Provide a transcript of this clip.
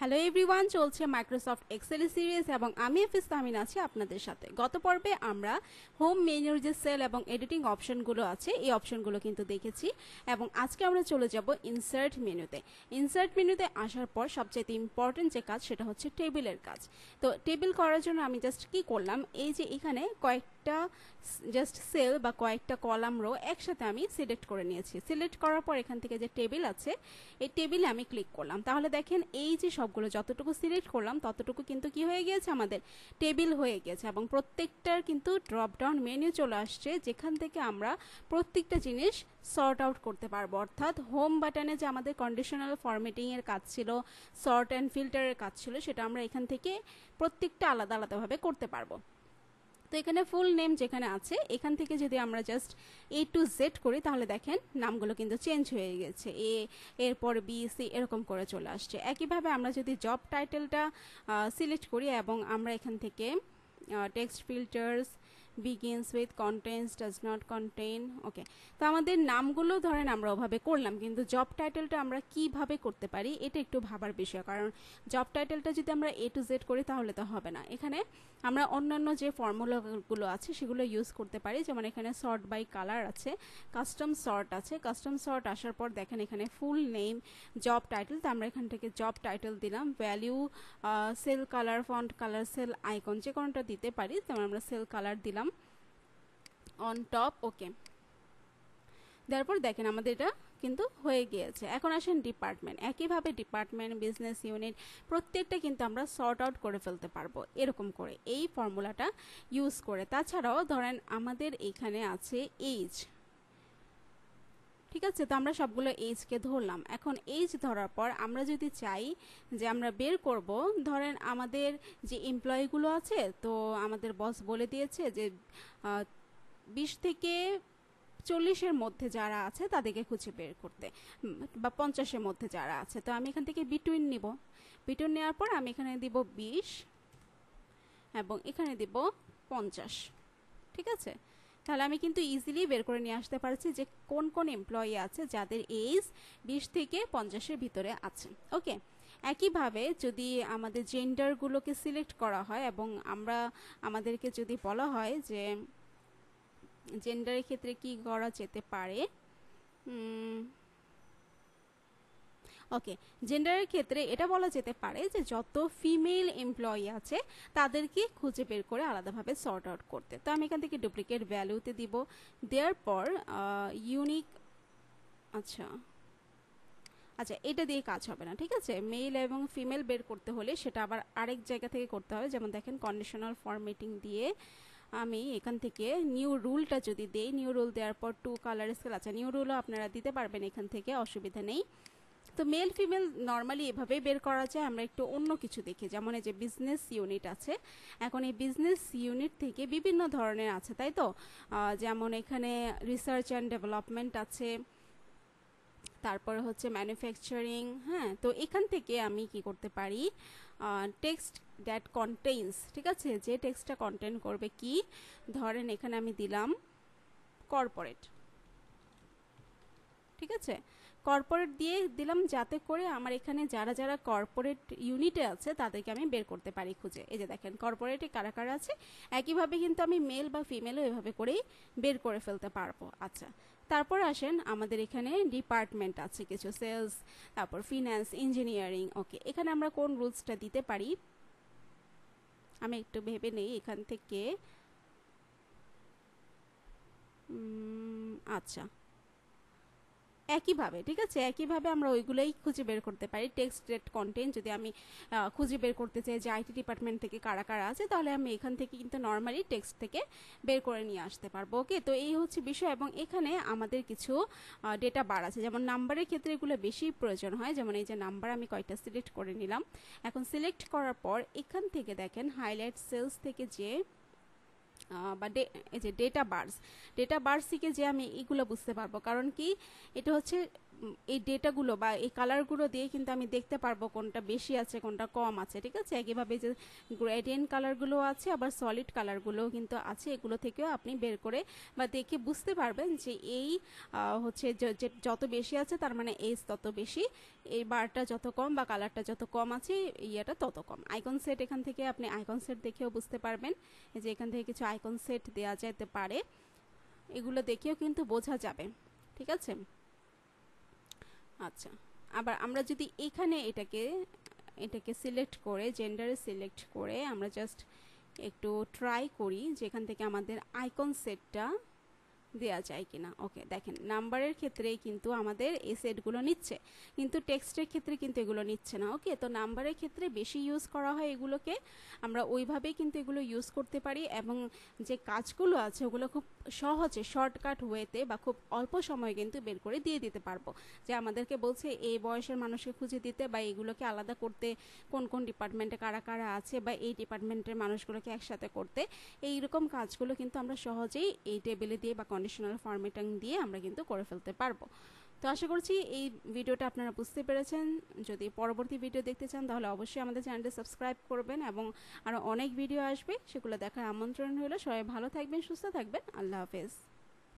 Hello everyone, চলছে Microsoft Excel series এবং আমি হাফিজ তাহমিন আছি আপনাদের সাথে। গত পর্বে আমরা হোম মেনুর যে সেল এবং এডিটিং অপশনগুলো আছে এই অপশনগুলো কিন্তু দেখেছি এবং আজকে আমরা চলে যাব ইনসার্ট মেনুতে। ইনসার্ট মেনুতে আসার পর সবচেয়ে ইম্পর্টেন্ট যে কাজ সেটা হচ্ছে টেবিলের কাজ। তো টেবিল করার জন্য আমি জাস্ট কি করলাম, এই যে এখানে কয়েকটা জাস্ট সেল বা কয়েকটা কলাম রো একসাথে আমি সিলেক্ট করে নিয়েছি। সিলেক্ট করার পর এখান থেকে যে টেবিল আছে এই টেবিলে আমি ক্লিক করলাম। তাহলে দেখেন এই যে সবগুলো যতটুকু সিলেক্ট করলাম ততটুকু কিন্তু কি হয়ে গিয়েছে, আমাদের টেবিল হয়ে গেছে এবং প্রত্যেকটার কিন্তু ড্রপ ডাউন মেনু চলে আসছে যেখান থেকে আমরা প্রত্যেকটা জিনিস সর্ট আউট করতে পারবো। অর্থাৎ হোম বাটনে যে আমাদের কন্ডিশনাল ফরম্যাটিং এর কাজ ছিল, সর্ট অ্যান্ড ফিল্টারের কাজ ছিল, সেটা আমরা এখান থেকে প্রত্যেকটা আলাদা আলাদাভাবে করতে পারবো। তো এখানে ফুল নেম যেখানে আছে এখান থেকে যদি আমরা জাস্ট A to Z করি তাহলে দেখেন নামগুলো কিন্তু চেঞ্জ হয়ে গেছে, এরপর বি সি এরকম করে চলে আসছে। একইভাবে আমরা যদি জব টাইটেলটা সিলেক্ট করি এবং আমরা এখান থেকে text filters begins with contains does not contain, ওকে। তো আমাদের নামগুলো ধরেন আমরা ওভাবে করলাম, কিন্তু জব টাইটেলটা আমরা কিভাবে করতে পারি এটা একটু ভাবার বিষয়। কারণ জব টাইটেলটা যদি আমরা A to Z করি তাহলে তো হবে না। এখানে আমরা অন্যান্য যে ফর্মুলাগুলো আছে সেগুলো ইউজ করতে পারি। যেমন এখানে সর্ট বাই কালার আছে, কাস্টম সর্ট আছে। কাস্টম সর্ট আসার পর দেখেন এখানে ফুল নেম, জব টাইটেল, তো আমরা এখান থেকে জব টাইটেল দিলাম। Value, cell colour, font colour, cell icon যে কোনোটা দিতে পারি। যেমন আমরা সেল কালার দিলাম অন টপ, ওকে। তারপর দেখেন আমাদের এটা কিন্তু হয়ে গিয়েছে। এখন আসেন ডিপার্টমেন্ট। একইভাবে ডিপার্টমেন্ট, বিজনেস ইউনিট প্রত্যেকটা কিন্তু আমরা সর্ট আউট করে ফেলতে পারবো এরকম করে এই ফর্মুলাটা ইউজ করে। তাছাড়াও ধরেন আমাদের এখানে আছে এইজ, ঠিক আছে। তো আমরা সবগুলো এইজকে ধরলাম। এখন এইজ ধরার পর আমরা যদি চাই যে আমরা বের করব, ধরেন আমাদের যে এমপ্লয়িগুলো আছে, তো আমাদের বস বলে দিয়েছে যে 20 থেকে 40-এর মধ্যে যারা আছে তাদেরকে খুঁজে বের করতে, বা 50-এর মধ্যে যারা আছে। তো আমি এখান থেকে বিটুইন নিব। বিটুইন নেওয়ার পর আমি এখানে দিব 20 এবং এখানে দিব 50, ঠিক আছে। তাহলে আমি কিন্তু ইজিলি বের করে নিয়ে আসতে পারছি যে কোন কোন এমপ্লয়ি আছে যাদের এজ 20 থেকে 50-এর ভিতরে আছে, ওকে। একইভাবে যদি আমাদের জেন্ডারগুলোকে সিলেক্ট করা হয় এবং আমাদেরকে যদি বলা হয় যে জেন্ডারের ক্ষেত্রে কি করা যেতে পারে, ওকে, জেন্ডারের ক্ষেত্রে এটা বলা যেতে পারে যে যত ফিমেল এমপ্লয়ি আছে তাদেরকে খুঁজে বের করে আলাদাভাবে সর্ট আউট করতে। তো আমি এখান থেকে ডুপ্লিকেট ভ্যালুতে দিব, দেওয়ার পর ইউনিক, আচ্ছা এটা দিয়ে কাজ হবে না, ঠিক আছে। মেল এবং ফিমেল বের করতে হলে সেটা আবার আরেক জায়গা থেকে করতে হবে। যেমন দেখেন কন্ডিশনাল ফরম্যাটিং দিয়ে আমি এখান থেকে নিউ রুলটা যদি দেই, নিউ রুল দেওয়ার পর টু কালার স্কেল, আচ্ছা নিউ রুলও আপনারা দিতে পারবেন এখান থেকে, অসুবিধা নেই। তো মেল ফিমেল নর্মালি এভাবেই বের করা যায়। আমরা একটু অন্য কিছু দেখি, যেমন এই যে বিজনেস ইউনিট আছে। এখন এই বিজনেস ইউনিট থেকে বিভিন্ন ধরনের আছে, তাই তো। যেমন এখানে রিসার্চ অ্যান্ড ডেভেলপমেন্ট আছে, তারপরে হচ্ছে ম্যানুফ্যাকচারিং, হ্যাঁ। তো এখান থেকে আমি কি করতে পারি, টেক্সট দ্যাট কন্টেইনস, ঠিক আছে, যে টেক্সটটা কন্টেন করবে কি, ধরেন এখানে আমি দিলাম কর্পোরেট, ঠিক আছে। কর্পোরেট দিয়ে দিলাম যাতে করে আমার এখানে যারা যারা কর্পোরেট ইউনিটে আছে তাদেরকে আমি বের করতে পারি খুঁজে। এই যে দেখেন কর্পোরেটে কারা কারা আছে। একইভাবে কিন্তু আমি মেল বা ফিমেলও এভাবে করেই বের করে ফেলতে পারবো। আচ্ছা, তারপর আসেন আমাদের এখানে ডিপার্টমেন্ট আছে কিছু, সেলস, তারপর ফিন্যান্স, ইঞ্জিনিয়ারিং, ওকে। এখানে আমরা কোন রুলসটা দিতে পারি আমি একটু ভেবে নেই এখান থেকে। আচ্ছা, একইভাবে, ঠিক আছে, একইভাবে আমরা ওইগুলোই খুঁজে বের করতে পারি। টেক্সট ডেট কন্টেন্ট যদি আমি খুঁজে বের করতে চাই যে আইটি ডিপার্টমেন্ট থেকে কারা কারা আছে, তাহলে আমি এখান থেকে কিন্তু নর্মালি টেক্সট থেকে বের করে নিয়ে আসতে পারবো, ওকে। তো এই হচ্ছে বিষয়। এবং এখানে আমাদের কিছু ডেটা বার আছে, যেমন নাম্বারের ক্ষেত্রে এগুলো বেশি প্রয়োজন হয়। যেমন এই যে নাম্বার আমি কয়টা সিলেক্ট করে নিলাম। এখন সিলেক্ট করার পর এখান থেকে দেখেন হাইলাইট সেলস থেকে যে বা এই যে ডেটা বার্স থেকে যে আমি এগুলো বুঝতে পারবো। কারণ কি, এটা হচ্ছে এই ডেটাগুলো বা এই কালারগুলো দিয়ে কিন্তু আমি দেখতে পারবো কোনটা বেশি আছে কোনটা কম আছে, ঠিক আছে। একইভাবে যে গ্রেডিয়েন্ট কালারগুলো আছে আবার সলিড কালারগুলোও কিন্তু আছে, এগুলো থেকেও আপনি বের করে বা দেখে বুঝতে পারবেন যে এই হচ্ছে যত বেশি আছে তার মানে এজ তত বেশি, এই বারটা যত কম বা কালারটা যত কম আছে ইয়েটা তত কম। আইকন সেট, এখান থেকে আপনি আইকন সেট দেখেও বুঝতে পারবেন যে এখান থেকে কিছু আইকন সেট দেওয়া যেতে পারে, এগুলো দেখেও কিন্তু বোঝা যাবে, ঠিক আছে। আচ্ছা, আবার আমরা যদি এখানে এটাকে সিলেক্ট করে জেন্ডারে সিলেক্ট করে আমরা জাস্ট একটু ট্রাই করি যে এখান থেকে আমাদের আইকন সেটটা দেয়া যায় কিনা। ওকে, দেখেন নাম্বারের ক্ষেত্রে কিন্তু আমাদের এই সেটগুলো নিচ্ছে, কিন্তু টেক্সটের ক্ষেত্রে কিন্তু এগুলো নিচ্ছে না। ওকে, তো নাম্বারের ক্ষেত্রে বেশি ইউজ করা হয় এগুলোকে, আমরা ওইভাবেই কিন্তু এগুলো ইউজ করতে পারি এবং যে কাজগুলো আছে ওগুলো খুব সহজে শর্টকাট ওয়েতে বা খুব অল্প সময়ে কিন্তু বের করে দিয়ে দিতে পারবো। যে আমাদেরকে বলছে এই বয়সের মানুষকে খুঁজে দিতে বা এগুলোকে আলাদা করতে, কোন কোন ডিপার্টমেন্টে কারা কারা আছে বা এই ডিপার্টমেন্টের মানুষগুলোকে একসাথে করতে, এইরকম কাজগুলো কিন্তু আমরা সহজেই এই টেবিলে দিয়ে বা কন্ডিশনাল ফরম্যাটিং দিয়ে আমরা কিন্তু করে ফেলতে পারবো। তো আশা করছি এই ভিডিওটা আপনারা বুঝতে পেরেছেন। যদি পরবর্তী ভিডিও দেখতে চান তাহলে অবশ্যই আমাদের চ্যানেলটি সাবস্ক্রাইব করবেন এবং আরও অনেক ভিডিও আসবে, সেগুলো দেখার আমন্ত্রণ হলো। সবাই ভালো থাকবেন, সুস্থ থাকবেন, আল্লাহ হাফেজ।